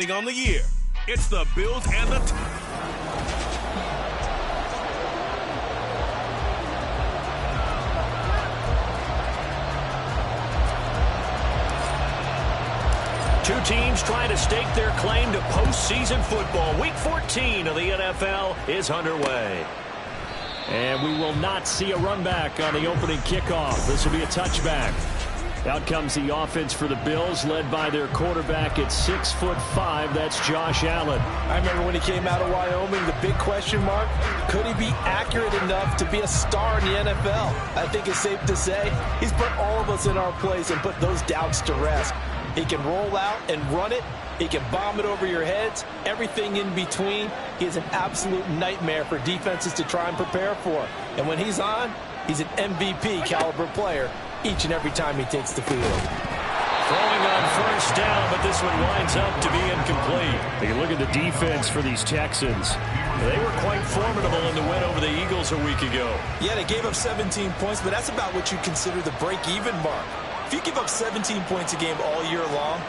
On the year, it's the Bills and the two teams trying to stake their claim to postseason football. Week 14 of the NFL is underway. And we will not see a run back on the opening kickoff. This will be a touchback. Out comes the offense for the Bills, led by their quarterback at 6'5". That's Josh Allen. I remember when he came out of Wyoming, the big question mark, could he be accurate enough to be a star in the NFL? I think it's safe to say he's put all of us in our place and put those doubts to rest. He can roll out and run it. He can bomb it over your heads. Everything in between. He is an absolute nightmare for defenses to try and prepare for. And when he's on, he's an MVP caliber player each and every time he takes the field. Throwing on first down, but this one winds up to be incomplete. You look at the defense for these Texans. They were quite formidable in the win over the Eagles a week ago. Yeah, they gave up 17 points, but that's about what you consider the break-even mark. If you give up 17 points a game all year long,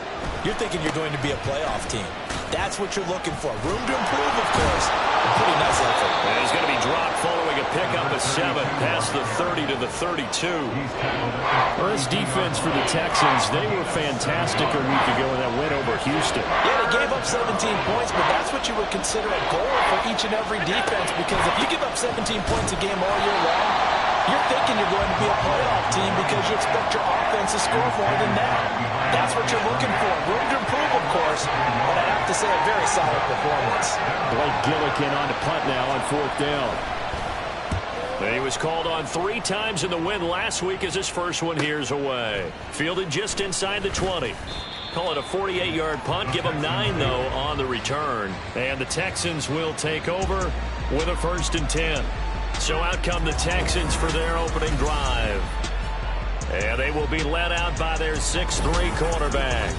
you're thinking you're going to be a playoff team. That's what you're looking for. Room to improve, of course. A pretty nice effort. And he's going to be dropped following a pickup of 7 past the 30 to the 32. Well, this defense for the Texans, they were fantastic a week ago in that win over Houston. Yeah, they gave up 17 points, but that's what you would consider a goal for each and every defense, because if you give up 17 points a game all year long, you're thinking you're going to be a playoff team because you expect your offense to score more than that. That's what you're looking for. Room to improve, of course, but I have to say a very solid performance. Blake Gillikin on to punt now on 4th down. He was called on 3 times in the win last week as his first one here's away. Fielded just inside the 20. Call it a 48-yard punt. Give him 9, though, on the return. And the Texans will take over with a 1st and 10. So out come the Texans for their opening drive. And they will be led out by their 6'3" quarterback.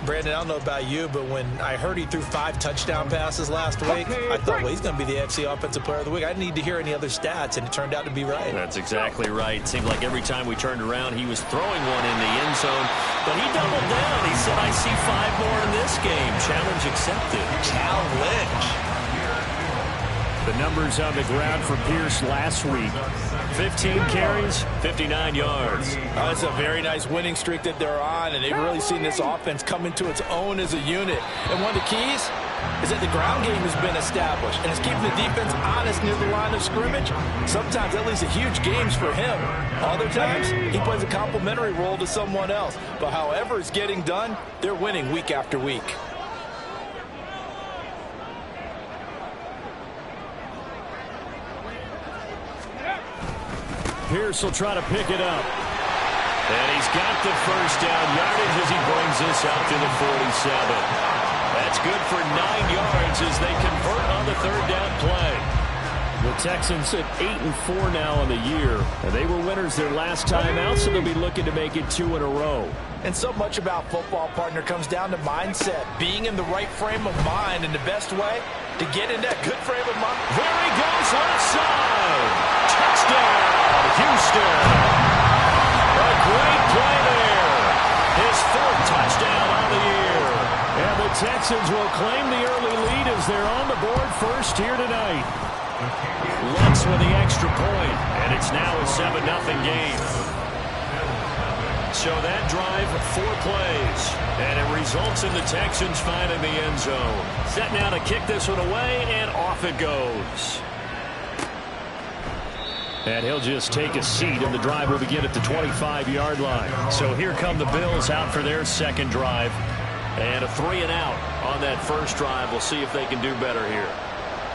Brandon, I don't know about you, but when I heard he threw 5 touchdown passes last week, I thought, well, he's going to be the AFC Offensive Player of the Week. I didn't need to hear any other stats, and it turned out to be right. That's exactly right. It seemed like every time we turned around, he was throwing one in the end zone. But he doubled down. He said, I see 5 more in this game. Challenge accepted. Challenge. The numbers on the ground for Pierce last week. 15 carries, 59 yards. That's a very nice winning streak that they're on, and they've really seen this offense come into its own as a unit. And one of the keys is that the ground game has been established, and it's keeping the defense honest near the line of scrimmage. Sometimes that leads to huge games for him. Other times, he plays a complementary role to someone else. But however it's getting done, they're winning week after week. Pierce will try to pick it up. And he's got the first down yardage as he brings this out to the 47. That's good for 9 yards as they convert on the 3rd down play. The Texans at 8-4 now on the year. And they were winners their last time out, so they'll be looking to make it 2 in a row. And so much about football, partner, comes down to mindset. Being in the right frame of mind, and the best way to get in that good frame of mind. There he goes, left side. Touchdown, Houston. A great play there. His 4th touchdown on the year. And the Texans will claim the early lead as they're on the board first here tonight. Lutz with the extra point, and it's now a 7-0 game. So that drive, 4 plays, and it results in the Texans finding the end zone. Set now to kick this one away, and off it goes. And he'll just take a seat, and the drive will begin at the 25-yard line. So here come the Bills out for their 2nd drive. And a 3 and out on that first drive. We'll see if they can do better here.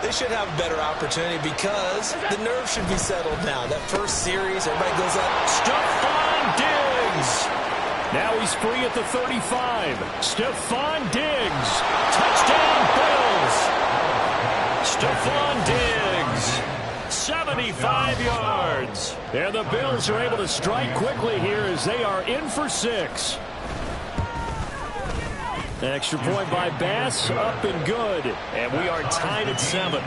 They should have a better opportunity because the nerves should be settled now. That first series, everybody goes up. Stephon Diggs. Now he's free at the 35. Stephon Diggs. Touchdown Bills. Stephon Diggs. 75 yards. And the Bills are able to strike quickly here as they are in for 6. Extra point by Bass, up and good. And we are tied at 7.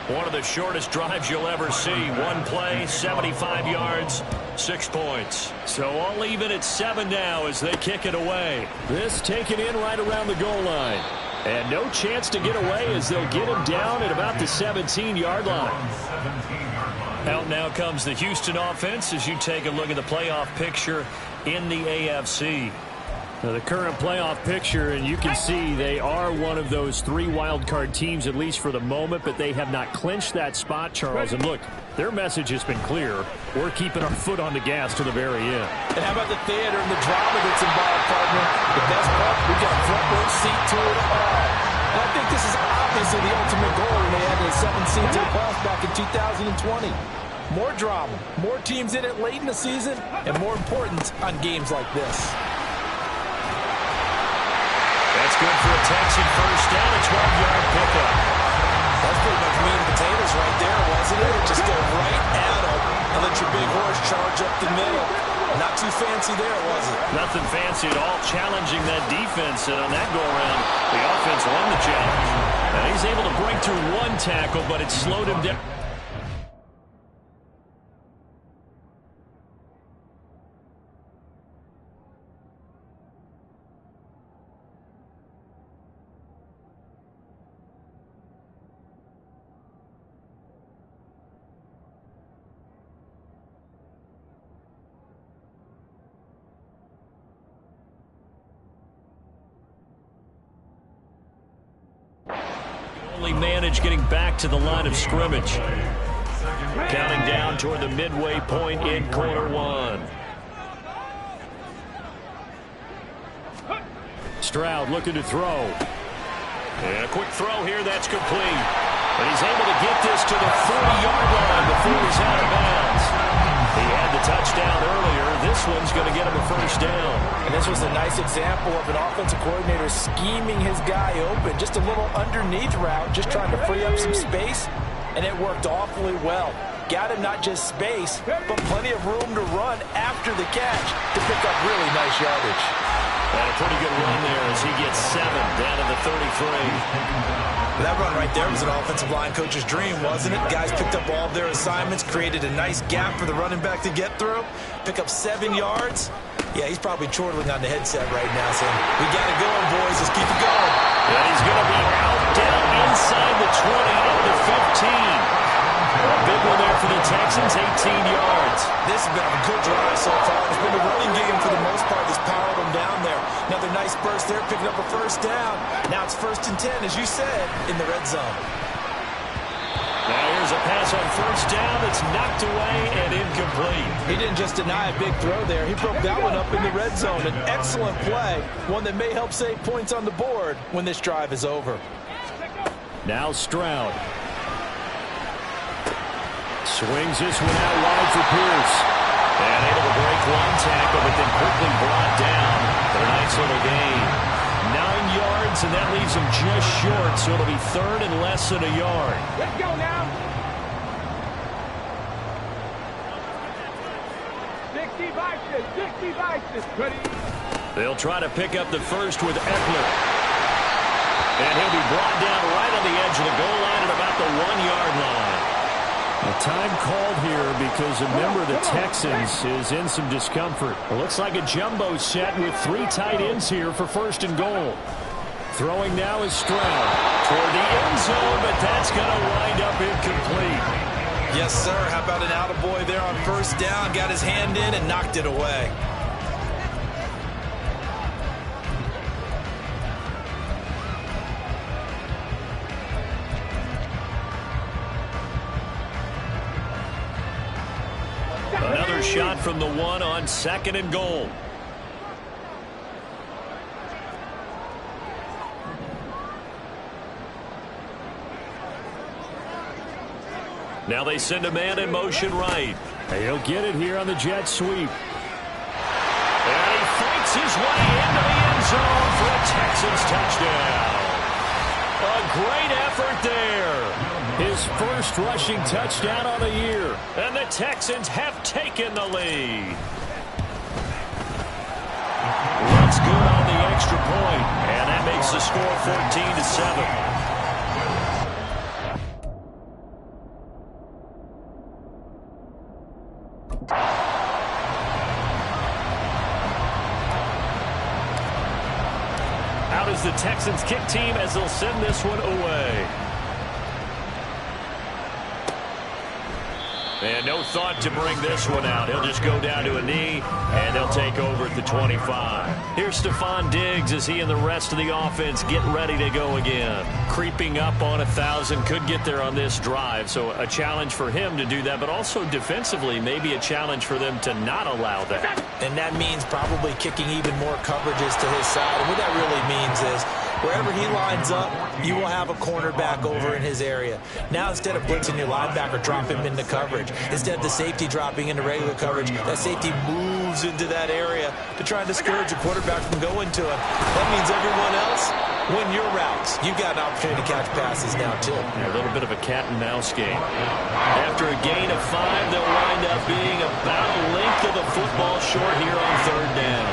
One of the shortest drives you'll ever see. One play, 75 yards, 6 points. So all even at 7 now as they kick it away. This taken in right around the goal line. And no chance to get away as they'll get him down at about the 17-yard line. Out now comes the Houston offense as you take a look at the playoff picture in the AFC. Now the current playoff picture, and you can see they are one of those 3 wildcard teams, at least for the moment, but they have not clinched that spot, Charles. And look, their message has been clear. We're keeping our foot on the gas to the very end. And how about the theater and the drama that's involved, partner? The best part, we got front row seat to it all. And I think this is obviously the ultimate goal when they had the 7th seed to the playoffs back in 2020. More drama, more teams in it late in the season, and more importance on games like this. That's good for a Texan first down, a 12-yard pickup. That's pretty much meat and potatoes right there, wasn't it? Just go right at them and let your big horse charge up the middle. Not too fancy there, was it? Nothing fancy at all, challenging that defense. And on that go-around, the offense won the challenge. And he's able to break through 1 tackle, but it slowed him down. Only managed getting back to the line of scrimmage. Counting down toward the midway point in quarter 1. Stroud looking to throw. And a quick throw here, that's complete. And he's able to get this to the 40-yard line before he's out of bounds. He had the touchdown earlier. This one's going to get him a first down. And this was a nice example of an offensive coordinator scheming his guy open. Just a little underneath route, just trying to free up some space, and it worked awfully well. Got him not just space, but plenty of room to run after the catch to pick up really nice yardage. And a pretty good run there as he gets 7 down to the 33. That run right there was an offensive line coach's dream, wasn't it? Guys picked up all of their assignments, created a nice gap for the running back to get through, pick up 7 yards. Yeah, he's probably chortling on the headset right now saying, we got it going, boys. Let's keep it going. And he's going to be out down inside the 20 out to 15. A big one there for the Texans, 18 yards. This has been a good drive so far. It's been the running game for the most part that's powered them down there. Another nice burst there, picking up a first down. Now it's 1st and 10, as you said, in the red zone. Now here's a pass on first down that's knocked away and incomplete. He didn't just deny a big throw there. He broke that one up in the red zone. An excellent play, one that may help save points on the board when this drive is over. Now Stroud. Swings this one out wide for Pierce. And able to break 1 tackle, but then quickly brought down for a nice little gain. 9 yards, and that leaves him just short, so it'll be 3rd and less than a yard. Let's go now. 60 vices. Ready? They'll try to pick up the first with Eckler. And he'll be brought down right on the edge of the goal line at about the 1-yard line. A time called here because a member of the Texans is in some discomfort. It looks like a jumbo set with 3 tight ends here for 1st and goal. Throwing now is Stroud toward the end zone, but that's going to wind up incomplete. Yes, sir. How about an attaboy there on first down? Got his hand in and knocked it away. Another shot from the 1 on 2nd and goal. Now they send a man in motion right. He'll get it here on the jet sweep. And he fights his way into the end zone for a Texans touchdown. A great effort there. His first rushing touchdown on the year. And the Texans have taken the lead. That's good on the extra point. And that makes the score 14-7. Texans kick team as they'll send this one away. And no thought to bring this one out. He'll just go down to a knee, and they'll take over at the 25. Here's Stephon Diggs as he and the rest of the offense get ready to go again. Creeping up on 1,000, could get there on this drive, so a challenge for him to do that, but also defensively, maybe a challenge for them to not allow that. And that means probably kicking even more coverages to his side. And what that really means is wherever he lines up, you will have a cornerback over in his area. Now, instead of blitzing your linebacker, drop him into coverage. Instead of the safety dropping into regular coverage, that safety moves into that area to try and discourage a quarterback from going to him. That means everyone else, win your routes. You've got an opportunity to catch passes now, too. Yeah, a little bit of a cat-and-mouse game. After a gain of 5, they'll wind up being about a length of the football short here on 3rd down.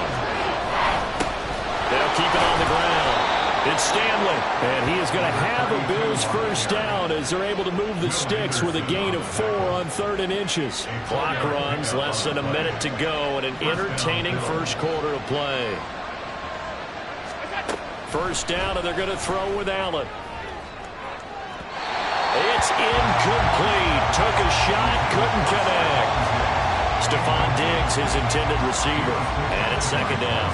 They'll keep it on the ground. It's Stanley, and he is going to have a Bills first down as they're able to move the sticks with a gain of 4 on 3rd and inches. Clock runs, less than a minute to go, and an entertaining first quarter of play. First down, and they're going to throw with Allen. It's incomplete. Took a shot, couldn't connect. Stephon Diggs, his intended receiver, and it's 2nd down.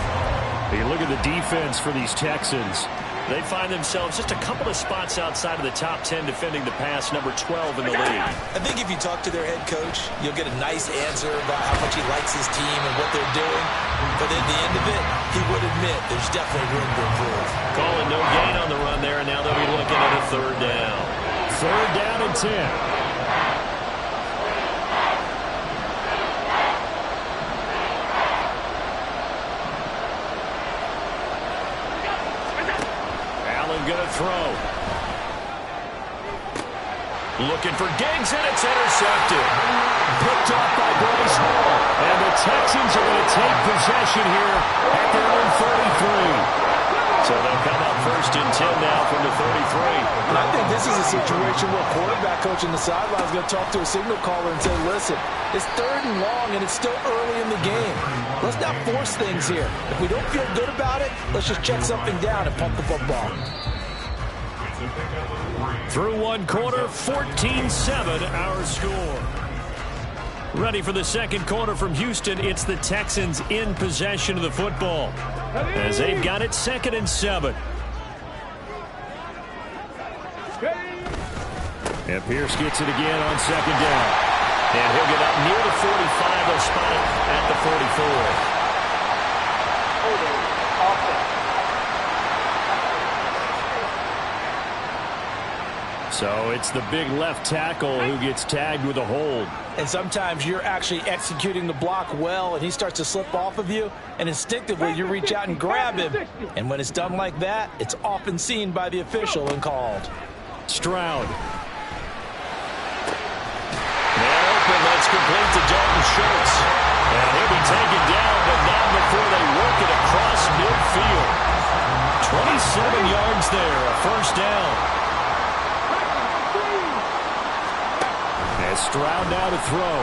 You look at the defense for these Texans. They find themselves just a couple of spots outside of the top 10 defending the pass, number 12 in the league. I think if you talk to their head coach, you'll get a nice answer about how much he likes his team and what they're doing. But at the end of it, he would admit there's definitely room to improve. Calling no gain on the run there, and now they'll be looking at a 3rd down. 3rd down and 10. Going to throw. Looking for Diggs, and it's intercepted. Picked off by Bryce Hall. And the Texans are going to take possession here at their own 33. So they'll come up 1st and 10 now from the 33. And I think this is a situation where quarterback coach in the sideline is going to talk to a signal caller and say, listen, it's 3rd and long, and it's still early in the game. Let's not force things here. If we don't feel good about it, let's just check something down and pump the football. Through 1 quarter, 14-7 our score. Ready for the 2nd quarter from Houston. It's the Texans in possession of the football as they've got it 2nd and 7. And Pierce gets it again on 2nd down. And he'll get up near the 45. They'll spot it at the 44. So it's the big left tackle who gets tagged with a hold. And sometimes you're actually executing the block well, and he starts to slip off of you, and instinctively you reach out and grab him. And when it's done like that, it's often seen by the official and called. Stroud. Man open, that's complete to Dalton Schultz. And he'll be taken down, but not before they work it across midfield. 27 yards there, a first down. Stroud now to throw.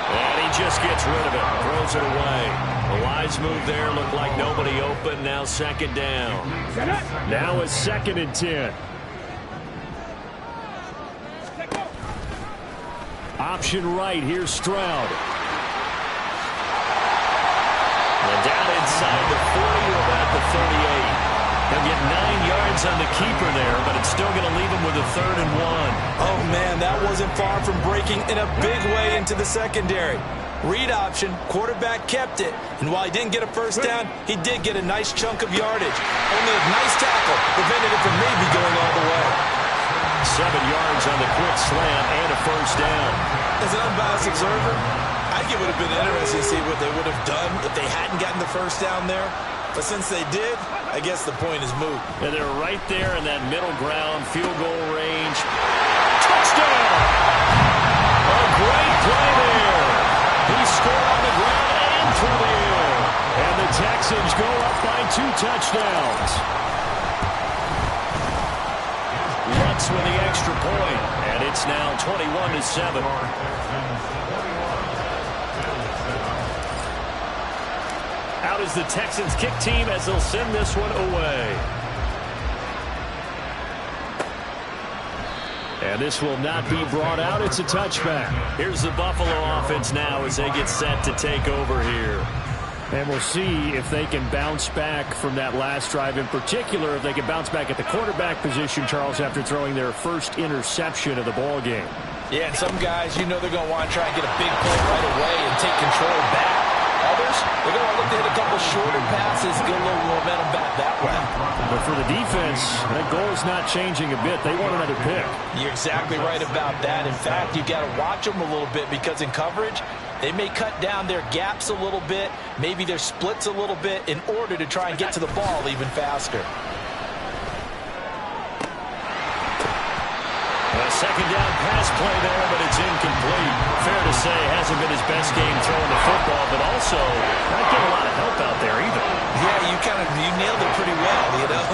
And he just gets rid of it. Throws it away. A wise move there. Looked like nobody open. Now 2nd down. Now a 2nd and 10. Option right. Here's Stroud. And down inside the 40 or about the 38. He'll get 9 yards on the keeper there, but it's still going to leave him with a 3rd and 1. Oh, man, that wasn't far from breaking in a big way into the secondary. Read option, quarterback kept it, and while he didn't get a first down, he did get a nice chunk of yardage. Only a nice tackle prevented it from maybe going all the way. 7 yards on the quick slant and a first down. As an unbiased observer, I think it would have been interesting to see what they would have done if they hadn't gotten the first down there. But since they did, I guess the point is moot. And they're right there in that middle ground, field goal range. Touchdown! A great play there. He scored on the ground and through the air. And the Texans go up by 2 touchdowns. Lutz with the extra point, and it's now 21-7. Out is the Texans kick team as they'll send this one away. And this will not be brought out. It's a touchback. Here's the Buffalo offense now as they get set to take over here. And we'll see if they can bounce back from that last drive. In particular, if they can bounce back at the quarterback position, Charles, after throwing their first interception of the ball game. Yeah, and some guys, you know they're going to want to try and get a big play right away and take control back. Others, they're going to look to hit a couple shorter passes, get a little momentum back that way. But for the defense, that goal is not changing a bit. They want another pick. You're exactly right about that. In fact, you've got to watch them a little bit because in coverage, they may cut down their gaps a little bit, maybe their splits a little bit in order to try and get to the ball even faster. A second down pass play there, but it's incomplete. Fair to say, hasn't been his best game throwing the football, but also not getting a lot of help out there either. Yeah, you nailed it pretty well, you know.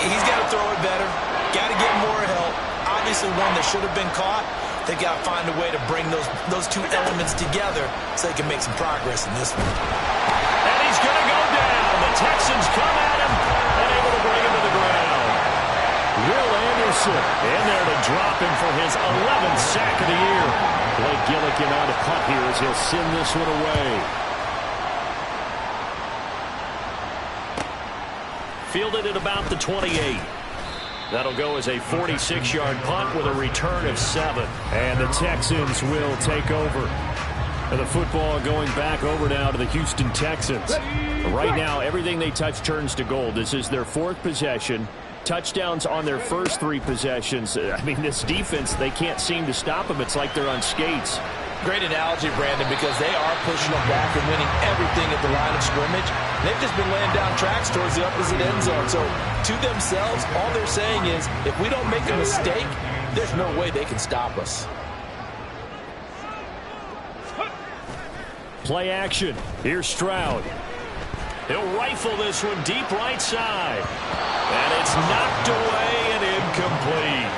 He's got to throw it better, got to get more help. Obviously one that should have been caught. They got to find a way to bring those two elements together so they can make some progress in this one. And he's going to go down. The Texans come at him and able to bring him to the ground. Will Anderson in there to drop him for his 11th sack of the year. Blake Gillikin on to punt here as he'll send this one away. Fielded at about the 28. That'll go as a 46-yard punt with a return of 7. And the Texans will take over. And the football going back over now to the Houston Texans. Right now, everything they touch turns to gold. This is their 4th possession. Touchdowns on their first 3 possessions. I mean, this defense, they can't seem to stop them. It's like they're on skates. Great analogy, Brandon, because they are pushing them back and winning everything at the line of scrimmage. They've just been laying down tracks towards the opposite end zone. So to themselves, all they're saying is, if we don't make a mistake, there's no way they can stop us. Play action. Here's Stroud. He'll rifle this one deep right side. And it's knocked away and incomplete.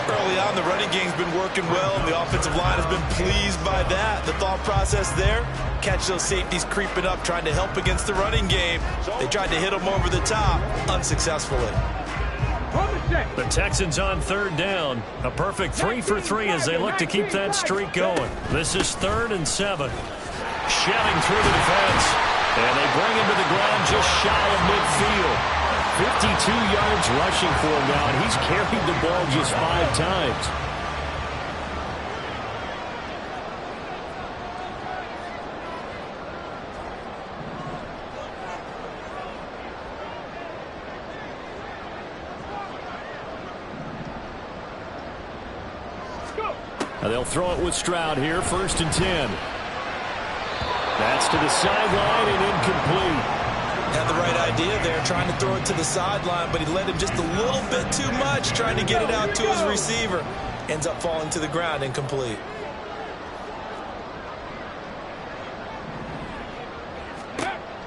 Early on, the running game's been working well, and the offensive line has been pleased by that. The thought process there, catch those safeties creeping up, trying to help against the running game. They tried to hit them over the top, unsuccessfully. The Texans on 3rd down. A perfect 3 for 3 as they look to keep that streak going. This is 3rd and 7. Shelling through the defense. And they bring him to the ground just shy of midfield. 52 yards rushing for him now, and he's carried the ball just 5 times. Now they'll throw it with Stroud here, 1st and 10. That's to the sideline and incomplete. Had the right idea there, trying to throw it to the sideline, but he led him just a little bit too much, trying to get it out to his receiver. Ends up falling to the ground, incomplete.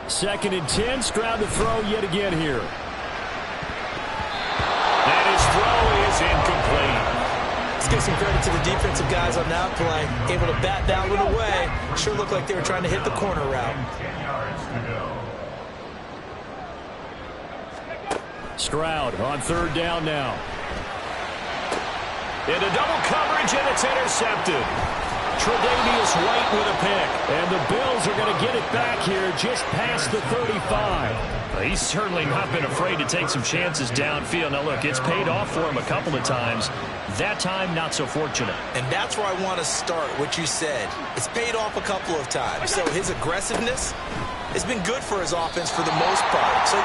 Second and 10, Stroud to throw yet again here. And his throw is incomplete. Let's give some credit to the defensive guys on that play. Able to bat that one away. Sure looked like they were trying to hit the corner route. Stroud on 3rd down now. Into double coverage, and it's intercepted. Tre'Davious White with a pick. And the Bills are going to get it back here just past the 35. He's certainly not been afraid to take some chances downfield. Now, look, it's paid off for him a couple of times. That time, not so fortunate. And that's where I want to start, what you said. It's paid off a couple of times. So his aggressiveness has been good for his offense for the most part. So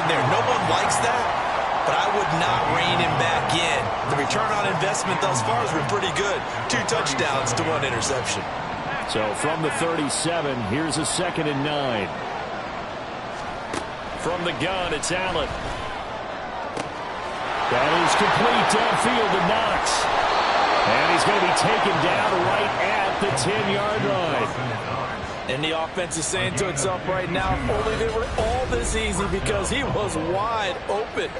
there. No one likes that, but I would not rein him back in. The return on investment thus far has been pretty good. 2 touchdowns to 1 interception. So from the 37, here's a 2nd and 9. From the gun, it's Allen. That is complete downfield to Knox. And he's going to be taken down right at the 10-yard line. And the offense is saying to itself right now, if only they were all this easy, because he was wide open.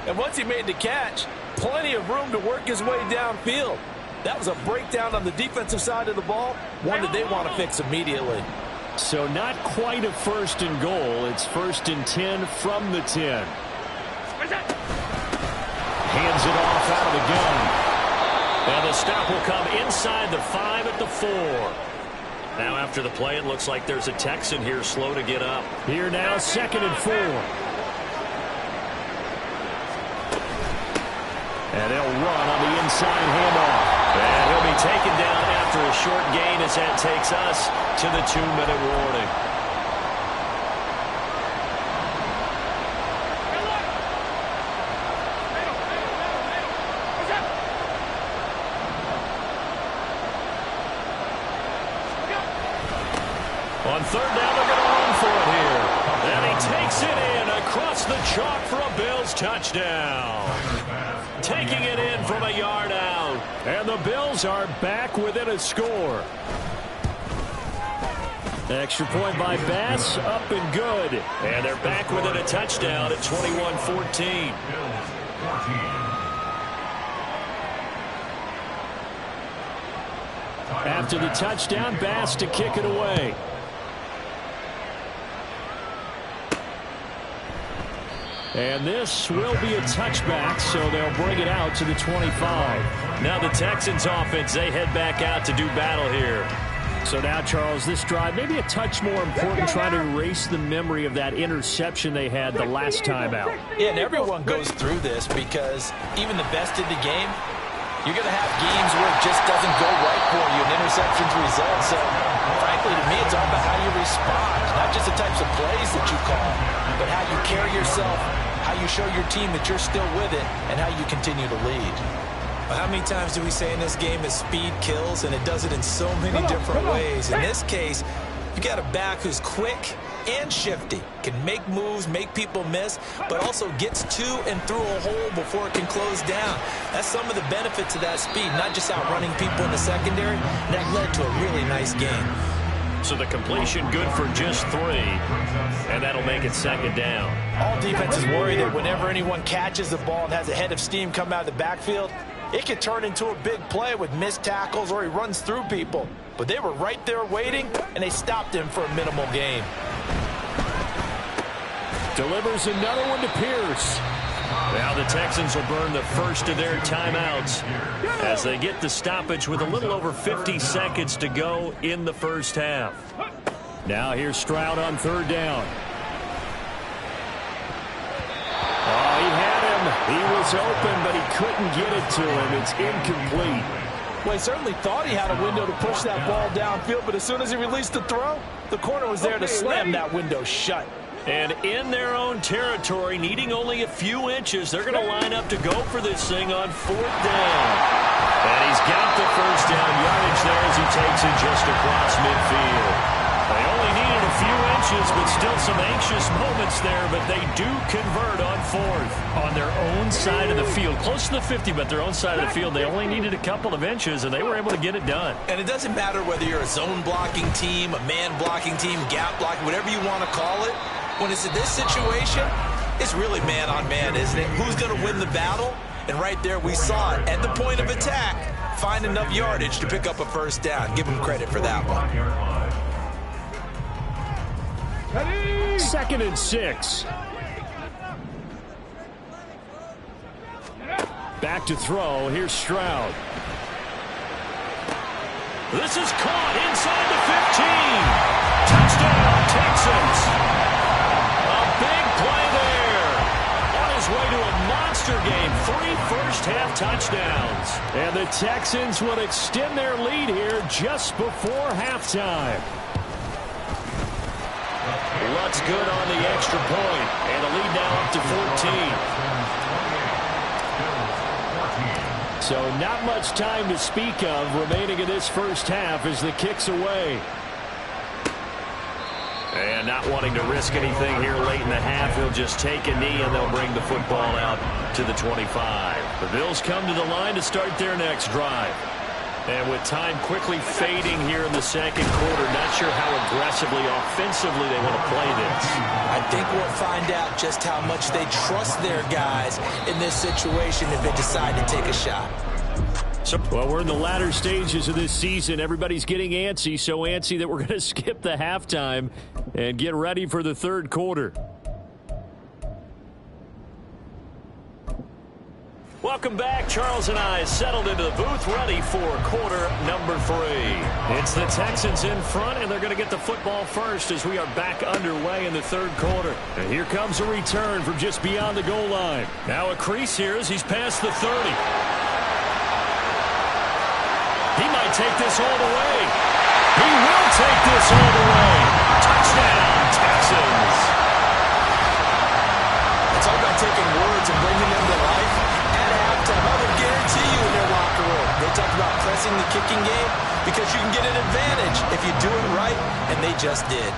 And once he made the catch, plenty of room to work his way downfield. That was a breakdown on the defensive side of the ball, one that they want to fix immediately. So not quite a 1st and goal. It's 1st and 10 from the 10. Hands it off out of the gun. And the stop will come inside the 5 at the 4. Now after the play, it looks like there's a Texan here slow to get up. Here now, 2nd and 4. And they'll run on the inside handoff. And he'll be taken down after a short gain as that takes us to the 2-minute warning. On 3rd down, they're going to run for it here. And he takes it in across the chalk for a Bills touchdown. Taking it in from a yard out. And the Bills are back within a score. Extra point by Bass, up and good. And they're back within a touchdown at 21-14. After the touchdown, Bass to kick it away. And this will be a touchback, so they'll bring it out to the 25. Now the Texans offense, they head back out to do battle here. So now, Charles, this drive maybe a touch more important, trying to erase the memory of that interception they had the last time out. Yeah, and everyone goes through this, because even the best in the game, you're going to have games where it just doesn't go right for you, and interceptions result. So, frankly, to me, it's all about how you respond, not just the types of plays that you call, but how you carry yourself, how you show your team that you're still with it, and how you continue to lead. Well, how many times do we say in this game that speed kills, and it does it in so many different ways? In this case, you got a back who's quick and shifty, can make moves, make people miss, but also gets to and through a hole before it can close down. That's some of the benefits of that speed, not just outrunning people in the secondary. That led to a really nice game. So the completion good for just 3, and that'll make it 2nd down. All defenses worry that whenever anyone catches the ball and has a head of steam come out of the backfield, it can turn into a big play with missed tackles or he runs through people. But they were right there waiting, and they stopped him for a minimal gain. Delivers another one to Pierce. Now the Texans will burn the first of their timeouts as they get the stoppage with a little over 50 seconds to go in the first half. Now here's Stroud on 3rd down. Oh, he had him. He was open, but he couldn't get it to him. It's incomplete. Well, he certainly thought he had a window to push that ball downfield, but as soon as he released the throw, the corner was there to slam that window shut. And in their own territory, needing only a few inches, they're going to line up to go for this thing on 4th down. And he's got the first down yardage there as he takes it just across midfield. They only needed a few inches, but still some anxious moments there, but they do convert on 4th on their own side of the field. Close to the 50, but their own side of the field. They only needed a couple of inches, and they were able to get it done. And it doesn't matter whether you're a zone blocking team, a man blocking team, gap blocking, whatever you want to call it. When it's in this situation, it's really man-on-man, isn't it? Who's going to win the battle? And right there, we saw it. At the point of attack, find enough yardage to pick up a first down. Give them credit for that one. 2nd and 6. Back to throw. Here's Stroud. This is caught inside the 15. Touchdown, Texans. Big play there. On his way to a monster game. 3 first-half touchdowns. And the Texans will extend their lead here just before halftime. shot's good on the extra point, and the lead now up to 14. So not much time to speak of remaining in this first half as the kick's away. And not wanting to risk anything here late in the half, he'll just take a knee and they'll bring the football out to the 25. The Bills come to the line to start their next drive. And with time quickly fading here in the second quarter, not sure how aggressively, offensively they want to play this. I think we'll find out just how much they trust their guys in this situation if they decide to take a shot. Well, we're in the latter stages of this season. Everybody's getting antsy, so antsy that we're going to skip the halftime and get ready for the third quarter. Welcome back. Charles and I settled into the booth ready for quarter number 3. It's the Texans in front, and they're going to get the football first as we are back underway in the third quarter. And here comes a return from just beyond the goal line. Now a crease here as he's past the 30. He might take this all the way. He will take this all the way. Touchdown, Texans. It's all about taking words and bringing them to life. At halftime, I would guarantee you in their locker room, they talk about pressing the kicking game because you can get an advantage if you do it right, and they just did.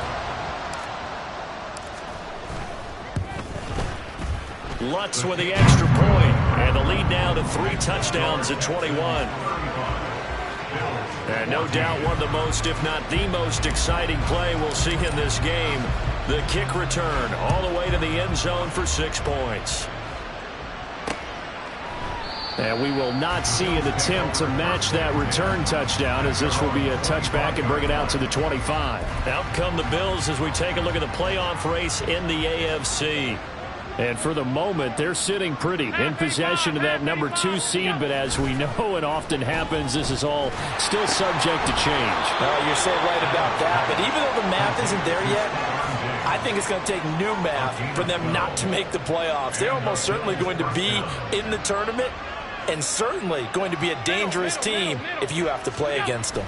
Lutz with the extra point, and the lead now to 3 touchdowns at 21. And no doubt one of the most, if not the most exciting play we'll see in this game. The kick return all the way to the end zone for 6 points. And we will not see an attempt to match that return touchdown, as this will be a touchback and bring it out to the 25. Out come the Bills as we take a look at the playoff race in the AFC. And for the moment, they're sitting pretty in possession of that number 2 seed. But as we know and often happens, this is all still subject to change. You're so right about that. But even though the math isn't there yet, I think it's going to take new math for them not to make the playoffs. They're almost certainly going to be in the tournament and certainly going to be a dangerous team if you have to play against them.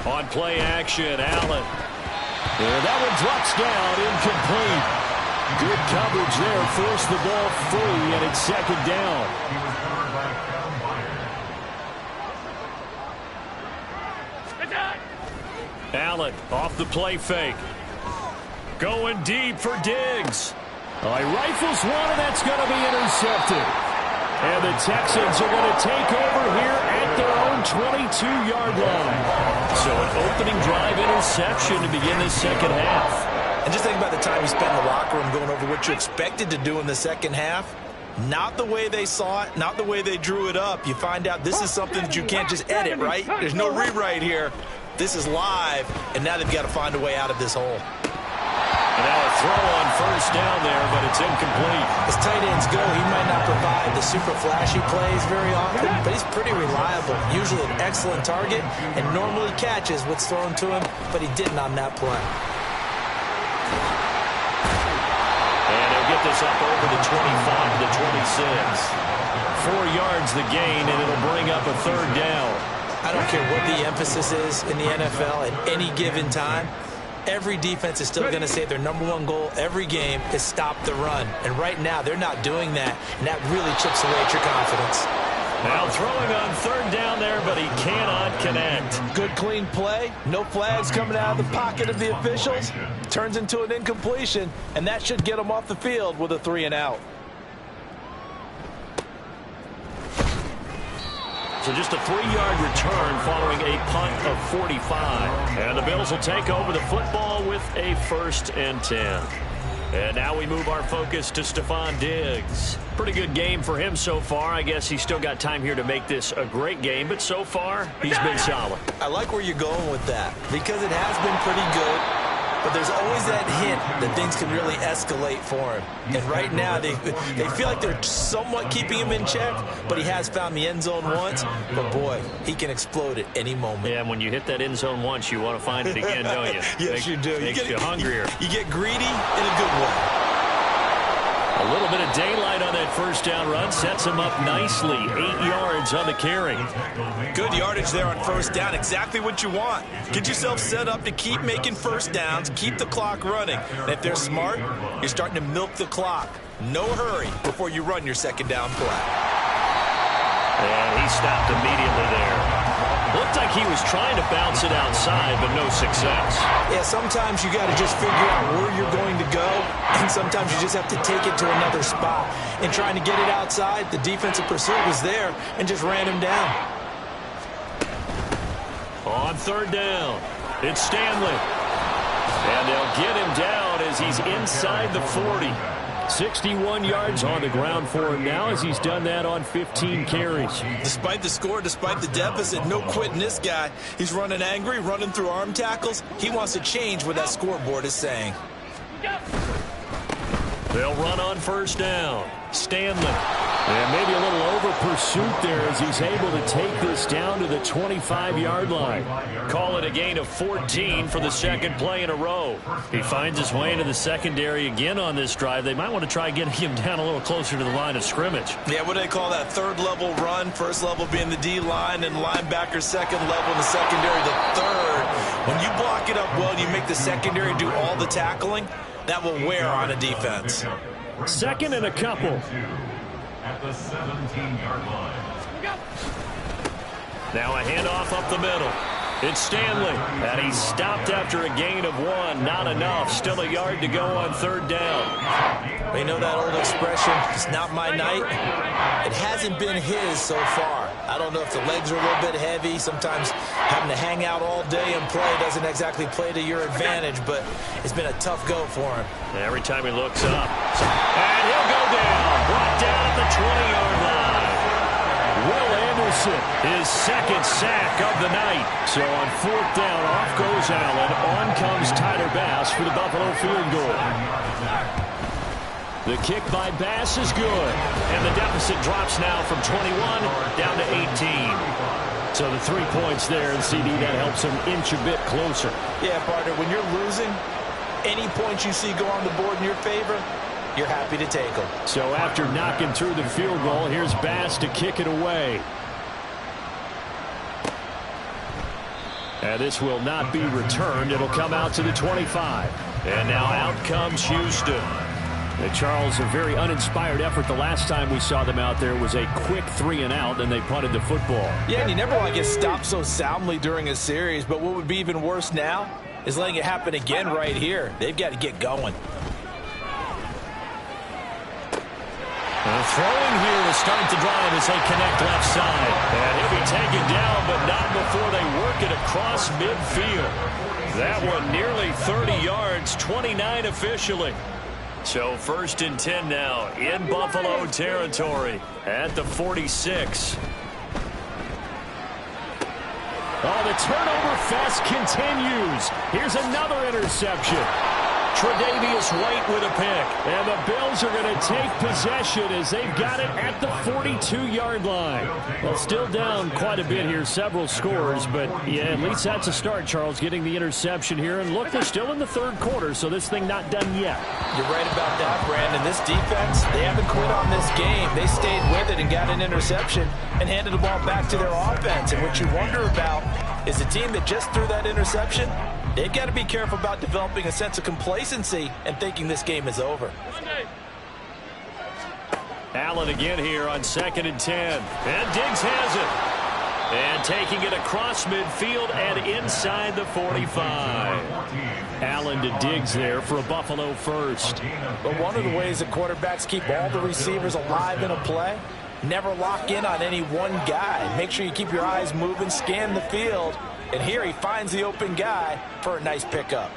On play action, Allen. And that one drops down, incomplete. Good coverage there, forced the ball free, and it's second down. Allen off the play fake. Going deep for Diggs. He rifles one, and that's going to be intercepted. And the Texans are going to take over here at their own 22-yard line. So an opening drive interception to begin this second half. And just think about the time you spent in the locker room going over what you expected to do in the second half. Not the way they saw it, not the way they drew it up. You find out this is something that you can't just edit, right? There's no rewrite here. This is live, and now they've got to find a way out of this hole. And now a throw on first down there, but it's incomplete. As tight ends go, he might not provide the super flashy plays very often, but he's pretty reliable. Usually an excellent target, and normally catches what's thrown to him, but he didn't on that play. Get this up over the 25 to the 26. 4 yards the gain, and it'll bring up a third down. I don't care what the emphasis is in the NFL at any given time. Every defense is still going to say their number 1 goal every game is stop the run. And right now, they're not doing that, and that really chips away at your confidence. Now throwing on third down there, but he cannot connect. Good clean play. No flags coming out of the pocket of the officials. Turns into an incompletion, and that should get them off the field with a 3-and-out. So just a 3-yard return following a punt of 45. And the Bills will take over the football with a 1st and 10. And now we move our focus to Stephon Diggs. Pretty good game for him so far. I guess he's still got time here to make this a great game, but so far, he's been solid. I like where you're going with that because it has been pretty good, but there's always that hint that things can really escalate for him. And right now, they feel like they're somewhat keeping him in check, but he has found the end zone once. But, boy, he can explode at any moment. Yeah, and when you hit that end zone once, you want to find it again, don't you? Yes, you do. Makes you hungrier. You get greedy in a good way. A little bit of daylight on that first down run sets him up nicely. 8 yards on the carry. Good yardage there on first down. Exactly what you want. Get yourself set up to keep making first downs, keep the clock running. And if they're smart, you're starting to milk the clock. No hurry before you run your second down play. And he stopped immediately there. Looked like he was trying to bounce it outside, but no success. Yeah, sometimes you got to just figure out where you're going to go, and sometimes you just have to take it to another spot. And trying to get it outside, the defensive pursuit was there and just ran him down. On third down, it's Stanley. And they'll get him down as he's inside the 40. 61 yards on the ground for him now as he's done that on 15 carries. Despite the score, despite the deficit, no quitting this guy. He's running angry, running through arm tackles. He wants to change what that scoreboard is saying. They'll run on first down. Stanley. And maybe a little over pursuit there as he's able to take this down to the 25-yard line. Call it a gain of 14 for the second play in a row. He finds his way into the secondary again on this drive. They might want to try getting him down a little closer to the line of scrimmage. Yeah, what do they call that? Third level run. First level being the D-line, and linebacker second level in the secondary, the third. When you block it up well, you make the secondary do all the tackling, that will wear on a defense. Second and a couple. At the 17-yard line. Now a handoff up the middle. It's Stanley. And he's stopped after a gain of 1. Not enough. Still a yard to go on third down. You know that old expression, it's not my night? It hasn't been his so far. I don't know if the legs are a little bit heavy. Sometimes having to hang out all day and play doesn't exactly play to your advantage, but it's been a tough go for him. Every time he looks up. And he'll go down. Brought down at the 20-yard line. Will Anderson, his second sack of the night. So on fourth down, off goes Allen. On comes Tyler Bass for the Buffalo field goal. The kick by Bass is good. And the deficit drops now from 21 down to 18. So the 3 points there, and CD, that helps him inch a bit closer. Yeah, partner, when you're losing, any points you see go on the board in your favor, you're happy to take them. So after knocking through the field goal, here's Bass to kick it away. And this will not be returned. It'll come out to the 25. And now out comes Houston. And Charles, a very uninspired effort. The last time we saw them out there was a quick 3 and out, and they punted the football. Yeah, and you never want to get stopped so soundly during a series, but what would be even worse now is letting it happen again right here. They've got to get going. Throwing here to start the drive as they connect left side. And he'll be taken down, but not before they work it across midfield. That one nearly 30 yards, 29 officially. So first and 10 now in Buffalo territory at the 46. Oh, the turnover fest continues. Here's another interception. Tre'Davious White with a pick. And the Bills are going to take possession as they've got it at the 42-yard line. Well, still down quite a bit here, several scores, but yeah, at least that's a start, Charles, getting the interception here. And look, they're still in the third quarter, so this thing not done yet. You're right about that, Brandon. This defense, they haven't quit on this game. They stayed with it and got an interception and handed the ball back to their offense. And what you wonder about is a team that just threw that interception, they've got to be careful about developing a sense of complacency and thinking this game is over. Allen again here on second and 10. And Diggs has it. And taking it across midfield and inside the 45. Allen to Diggs there for a Buffalo first. But one of the ways that quarterbacks keep all the receivers alive in a play, never lock in on any one guy. Make sure you keep your eyes moving, scan the field. And here he finds the open guy for a nice pickup.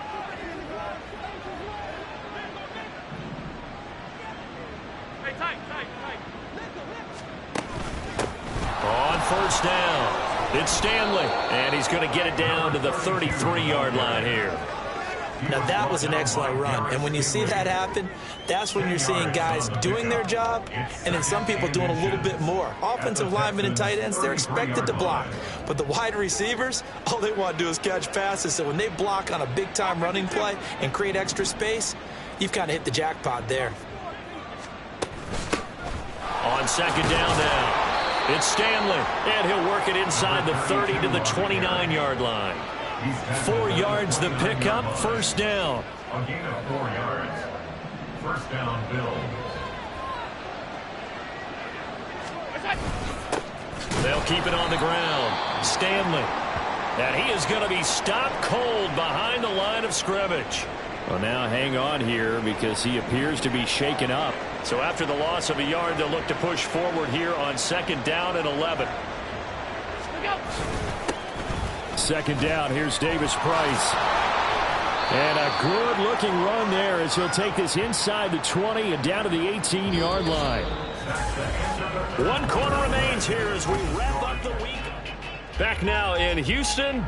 On first down, it's Stanley. And he's going to get it down to the 33-yard line here. Now that was an excellent run, and when you see that happen, that's when you're seeing guys doing their job and then some people doing a little bit more. Offensive linemen and tight ends, they're expected to block, but the wide receivers, all they want to do is catch passes. So when they block on a big-time running play and create extra space, you've kind of hit the jackpot there. on second down now. It's Stanley, and he'll work it inside the 30 to the 29-yard line. 4 yards the pickup, first down. A gain of 4 yards. First down, Bills. They'll keep it on the ground. Stanley. And he is going to be stopped cold behind the line of scrimmage. Well, now hang on here because he appears to be shaken up. So after the loss of a yard, they'll look to push forward here on second down and 11. Second down, here's Davis Price. And a good-looking run there as he'll take this inside the 20 and down to the 18-yard line. 1 quarter remains here as we wrap up the week. Back now in Houston.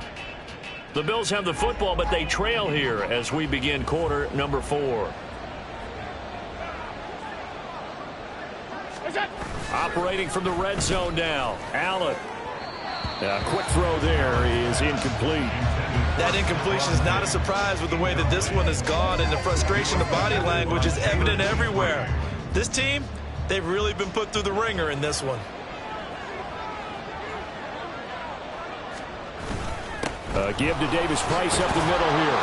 The Bills have the football, but they trail here as we begin quarter number 4. Operating from the red zone now. Allen. A quick throw there is incomplete. That incompletion is not a surprise with the way that this one has gone, and the frustration of body language is evident everywhere. This team, they've really been put through the ringer in this one. Give to Davis Price up the middle here.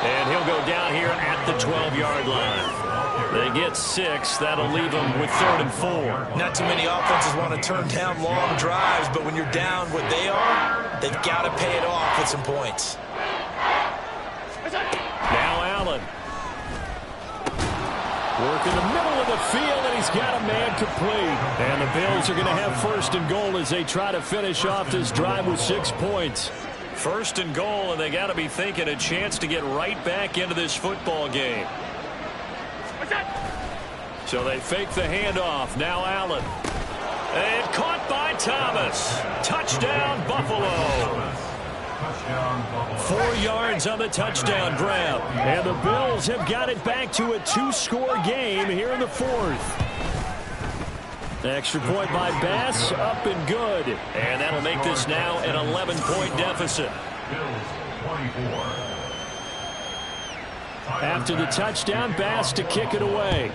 And he'll go down here at the 12-yard line. They get 6. That'll leave them with 3rd and 4. Not too many offenses want to turn down long drives, but when you're down what they are, they've got to pay it off with some points. Now Allen. Work in the middle of the field, and he's got a man complete. And the Bills are going to have 1st and goal as they try to finish off this drive with 6 points. 1st and goal, and they got to be thinking a chance to get right back into this football game. So they fake the handoff. Now Allen. And caught by Thomas. Touchdown, Buffalo. 4 yards on the touchdown grab. And the Bills have got it back to a 2-score game here in the 4th. Extra point by Bass, up and good. And that'll make this now an 11-point deficit. After the touchdown, Bass to kick it away.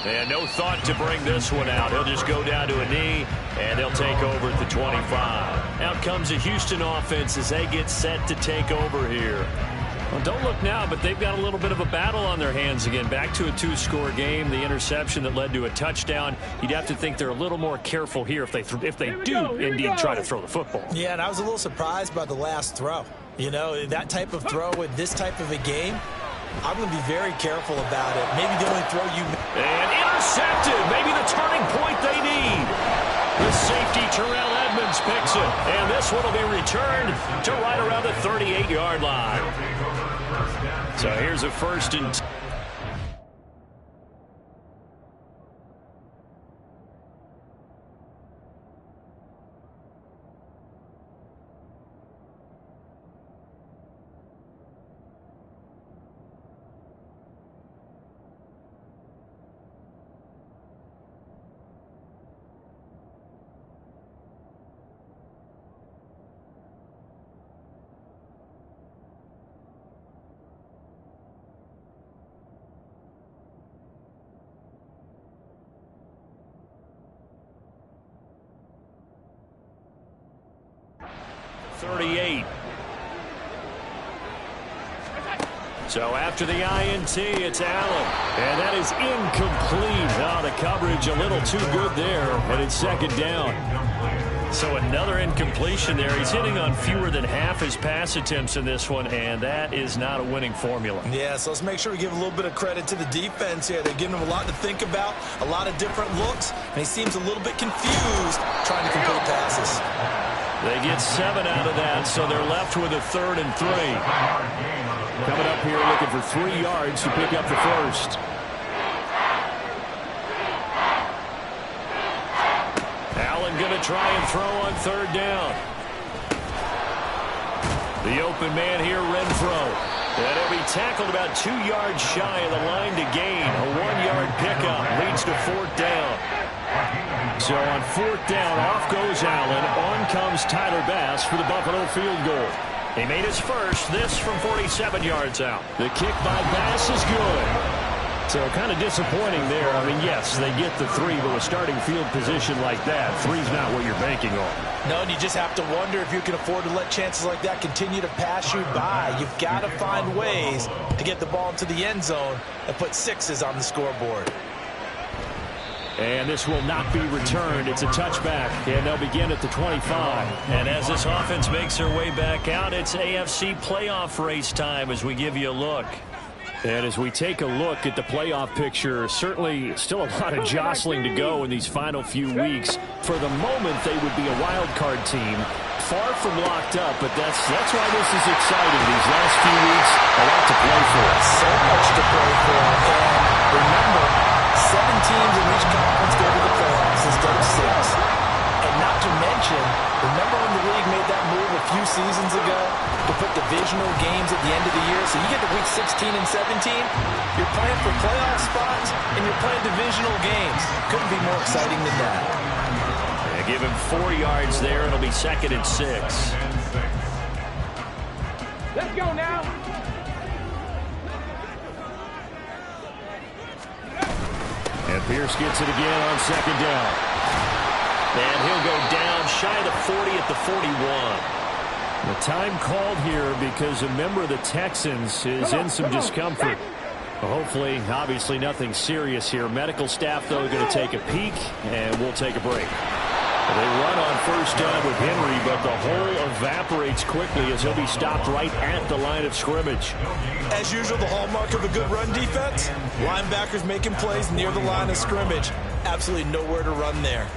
And no thought to bring this one out. He'll just go down to a knee, and they'll take over at the 25. Out comes the Houston offense as they get set to take over here. Well, don't look now, but they've got a little bit of a battle on their hands again. Back to a 2-score game. The interception that led to a touchdown. You'd have to think they're a little more careful here if they do indeed try to throw the football. Yeah, and I was a little surprised by the last throw. You know, that type of throw in this type of a game, I'm going to be very careful about it. Maybe the only throw you... And intercepted. Maybe the turning point they need. The safety, Terrell Edmonds, picks it. And this one will be returned to right around the 38-yard line. So here's a 1st and 10. So after the INT, it's Allen. And that is incomplete. Oh, the coverage a little too good there, and it's 2nd down. So another incompletion there. He's hitting on fewer than half his pass attempts in this one, and that is not a winning formula. Yeah, so let's make sure we give a little bit of credit to the defense here. They're giving him a lot to think about, a lot of different looks, and he seems a little bit confused trying to complete passes. They get 7 out of that, so they're left with a 3rd and 3. Coming up here looking for 3 yards to pick up the 1st. Allen going to try and throw on 3rd down. The open man here, Renfro. And he'll be tackled about 2 yards shy of the line to gain. A 1-yard pickup leads to 4th down. So on 4th down, off goes Allen. On comes Tyler Bass for the Buffalo field goal. He made his first, this from 47 yards out. The kick by Bass is good. So kind of disappointing there. I mean, yes, they get the 3, but with starting field position like that, 3's not what you're banking on. No, and you just have to wonder if you can afford to let chances like that continue to pass you by. You've got to find ways to get the ball into the end zone and put 6s on the scoreboard. And this will not be returned. It's a touchback, and they'll begin at the 25. And as this offense makes their way back out, it's AFC playoff race time as we give you a look. And as we take a look at the playoff picture, certainly still a lot of jostling to go in these final few weeks. For the moment, they would be a wild card team, far from locked up, but that's why this is exciting. These last few weeks, a lot to play for. So much to play for. And remember, 7 teams in each conference go to the playoffs instead of 6. And not to mention, remember when the league made that move a few seasons ago to put divisional games at the end of the year? So you get to week 16 and 17, you're playing for playoff spots, and you're playing divisional games. Couldn't be more exciting than that. Yeah, give him 4 yards there. It'll be 2nd and 6. Let's go now. And Pierce gets it again on 2nd down. And he'll go down shy of the 40 at the 41. The time called here because a member of the Texans is in some discomfort. Hopefully, obviously nothing serious here. Medical staff, though, going to take a peek, and we'll take a break. They run on 1st down with Henry, but the hole evaporates quickly as he'll be stopped right at the line of scrimmage. As usual, the hallmark of a good run defense, linebackers making plays near the line of scrimmage. Absolutely nowhere to run there.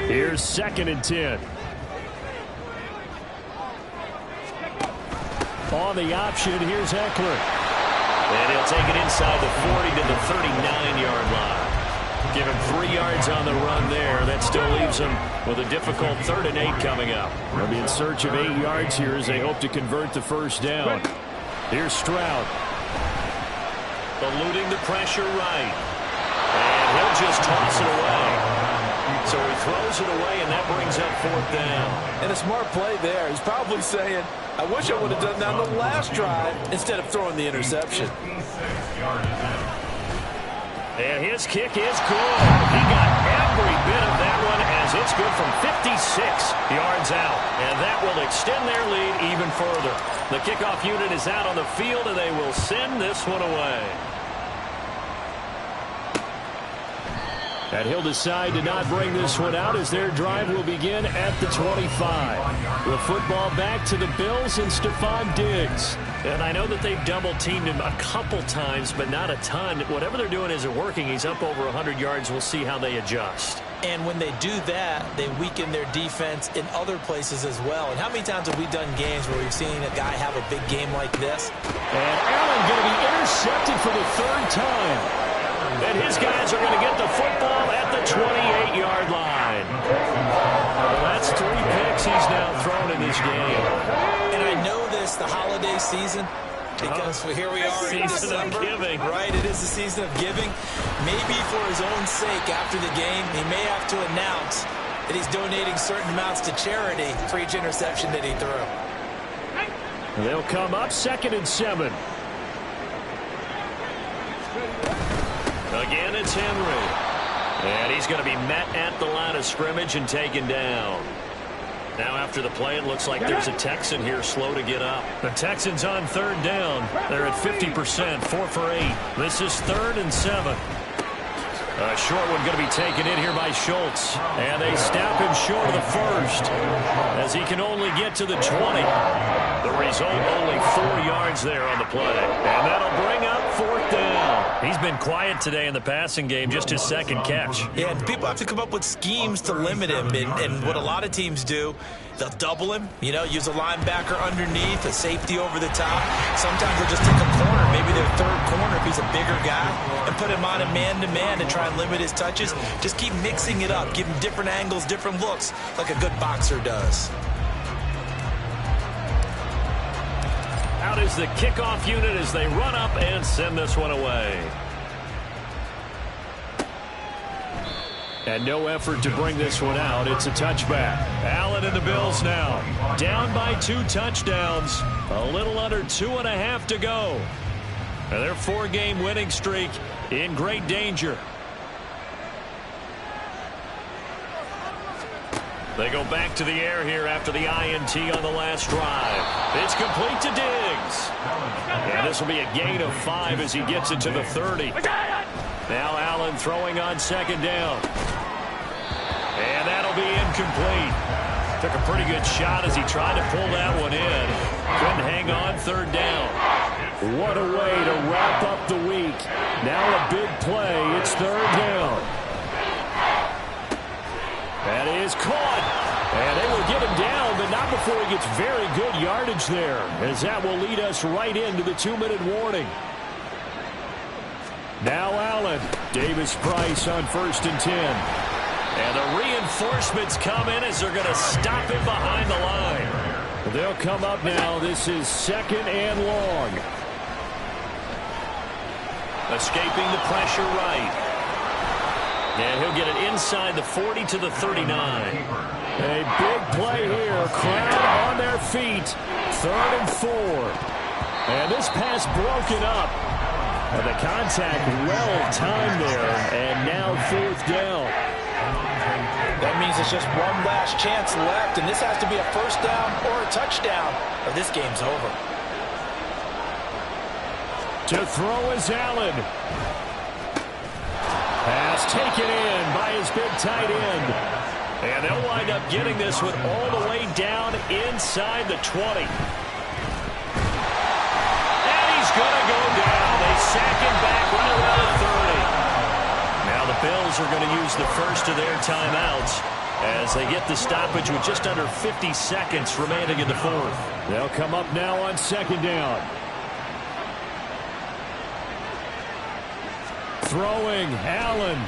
Here's 2nd and 10. On the option, here's Eckler. And he'll take it inside the 40 to the 39-yard line. Give him 3 yards on the run there. That still leaves him with a difficult 3rd and 8 coming up. They'll be in search of 8 yards here as they hope to convert the 1st down. Here's Stroud. Eluding the pressure right. And he'll just toss it away. So he throws it away, and that brings up 4th down. And a smart play there. He's probably saying, I wish I would have done that on the last drive instead of throwing the interception. And his kick is good. He got every bit of that one as it's good from 56 yards out. And that will extend their lead even further. The kickoff unit is out on the field, and they will send this one away. And he'll decide to not bring this one out as their drive will begin at the 25. The football back to the Bills and Stephon Diggs. And I know that they've double-teamed him a couple times, but not a ton. Whatever they're doing isn't working. He's up over 100 yards. We'll see how they adjust. And when they do that, they weaken their defense in other places as well. And how many times have we done games where we've seen a guy have a big game like this? And Allen going to be intercepted for the 3rd time. And his guys are going to get the football at the 28-yard line. Well, that's 3 picks he's now thrown in this game. And I know this, the holiday season, because here we are in December. Season of giving. Right, it is the season of giving. Maybe for his own sake after the game, he may have to announce that he's donating certain amounts to charity for each interception that he threw. They'll come up 2nd and 7. Again, it's Henry. And he's going to be met at the line of scrimmage and taken down. Now after the play, it looks like there's a Texan here slow to get up. The Texans on 3rd down. They're at 50%, 4 for 8. This is 3rd and 7. A short one going to be taken in here by Schultz. And they snap him short of the 1st as he can only get to the 20. The result, only 4 yards there on the play. And that'll bring up 4th down. He's been quiet today in the passing game, just his 2nd catch. Yeah, and people have to come up with schemes to limit him. And what a lot of teams do, they'll double him, use a linebacker underneath, a safety over the top. Sometimes they'll just take a corner, maybe their 3rd corner if he's a bigger guy, and put him on a man-to-man and try and limit his touches. Just keep mixing it up, give him different angles, different looks, like a good boxer does. Out is the kickoff unit as they run up and send this one away. And no effort to bring this one out. It's a touchback. Allen and the Bills now down by 2 touchdowns. A little under 2.5 to go. And their 4-game winning streak in great danger. They go back to the air here after the INT on the last drive. It's complete to Diggs. And this will be a gain of 5 as he gets it to the 30. Now Allen throwing on 2nd down. And that'll be incomplete. Took a pretty good shot as he tried to pull that one in. Couldn't hang on 3rd down. What a way to wrap up the week. Now a big play. It's 3rd down. That is caught. And they will get him down, but not before he gets very good yardage there, as that will lead us right into the 2-minute warning. Now Allen. Davis-Price on 1st and 10. And the reinforcements come in as they're going to stop him behind the line. They'll come up now. This is 2nd and long. Escaping the pressure right. And he'll get it inside the 40 to the 39. A big play here. Crowd on their feet. 3rd and 4. And this pass broken up. And the contact well timed there. And now 4th down. That means it's just one last chance left, and this has to be a 1st down or a touchdown, or this game's over. To throw is Allen. Pass taken in by his big tight end. And they'll wind up getting this one all the way down inside the 20. And he's going to go down. They sack him back right around the 30. Now the Bills are going to use the first of their timeouts as they get the stoppage with just under 50 seconds remaining in the 4th. They'll come up now on 2nd down. Throwing, Allen.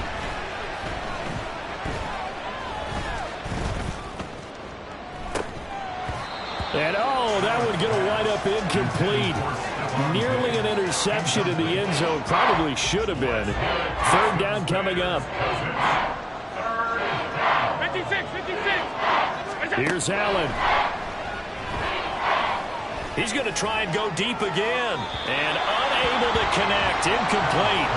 And that one's going to wind up incomplete. Nearly an interception in the end zone. Probably should have been. 3rd down coming up. 56. Here's Allen. He's going to try and go deep again. And unable to connect. Incomplete.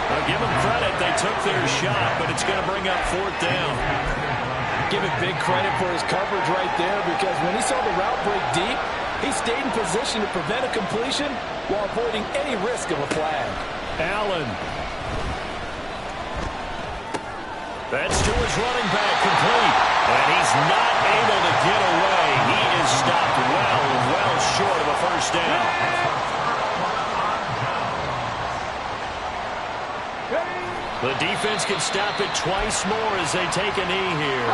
Now give him credit. They took their shot, but it's going to bring up 4th down. Give him big credit for his coverage right there, because when he saw the route break deep, he stayed in position to prevent a completion while avoiding any risk of a flag. Allen. That's to his running back, complete. And he's not able to get away. He is stopped well short of a 1st down. The defense can stop it twice more as they take a knee here.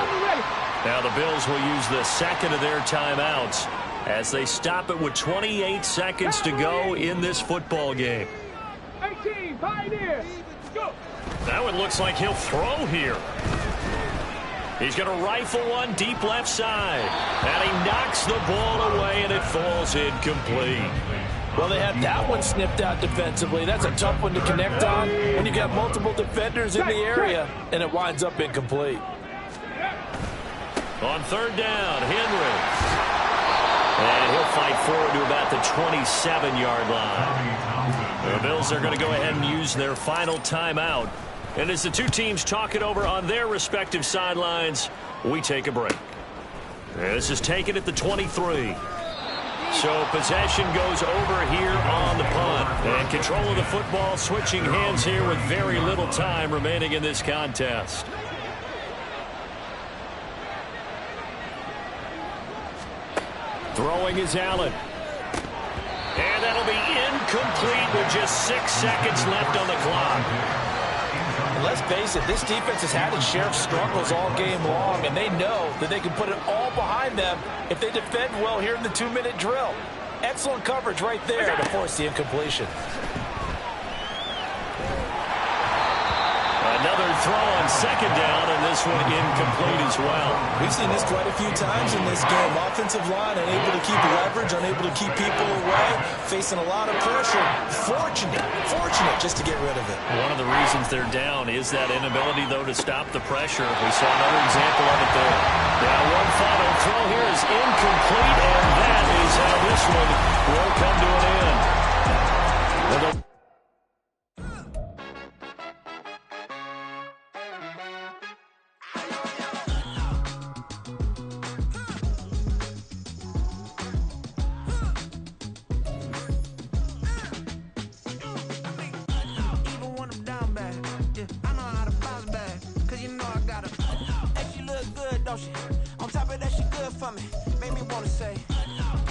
Now the Bills will use the 2nd of their timeouts as they stop it with 28 seconds to go in this football game. 18, Pioneer, go. That one looks like he'll throw here. He's going to rifle one deep left side. And he knocks the ball away, and it falls incomplete. Well, they had that one snipped out defensively. That's a tough one to connect on when you got multiple defenders in the area, and it winds up incomplete. On 3rd down, Henry. And he'll fight forward to about the 27-yard line. The Bills are going to go ahead and use their final timeout. And as the two teams talk it over on their respective sidelines, we take a break. This is taken at the 23. So possession goes over here on the punt. And control of the football switching hands here with very little time remaining in this contest. Throwing is Allen. And that'll be incomplete with just 6 seconds left on the clock. And let's face it, this defense has had its share of struggles all game long, and they know that they can put it all behind them if they defend well here in the 2-minute drill. Excellent coverage right there to force the incompletion. Another throw on second down, and this one incomplete as well. We've seen this quite a few times in this game. Offensive line unable to keep leverage, unable to keep people away, facing a lot of pressure. Fortunate just to get rid of it. One of the reasons they're down is that inability, though, to stop the pressure. We saw another example of it there. Now, one final throw here is incomplete, and that is how this one will come to an end. On top of that, she good for me. Made me wanna say,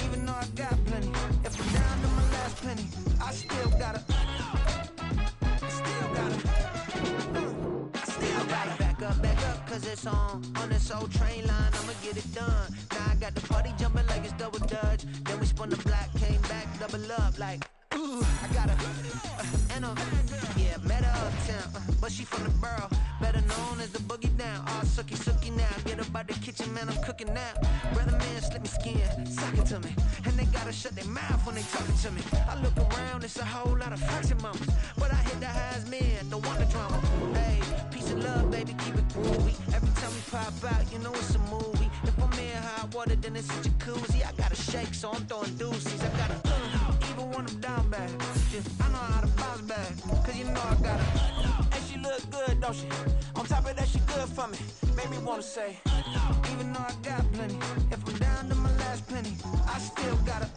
even though I got plenty, if I'm down to my last penny, I still gotta back up, cause it's on this old train line, I'ma get it done. Now I got the party jumping like it's double dutch. Then we spun the block, came back, double up like, ooh, I got a, yeah, met her uptown, but she from the borough, better known as the boogie down. All sucky now, get up out the kitchen, man, I'm cooking now. Brother man, slip me skin, suck it to me, and they gotta shut their mouth when they talking to me. I look around, it's a whole lot of foxy mamas, but I hit the highs, man, don't want the drama. Hey, peace and love, baby, keep it groovy. Every time we pop out, you know it's a movie. If I'm in hot water, then it's a jacuzzi. I gotta shake, so I'm throwing deuces. I gotta, even when I'm down bad, I know how to bounce back, cause you know I gotta. And she look good, don't she? On top of that, she good for me. Made me wanna say, even though I got plenty, if I'm down to my last penny, I still gotta.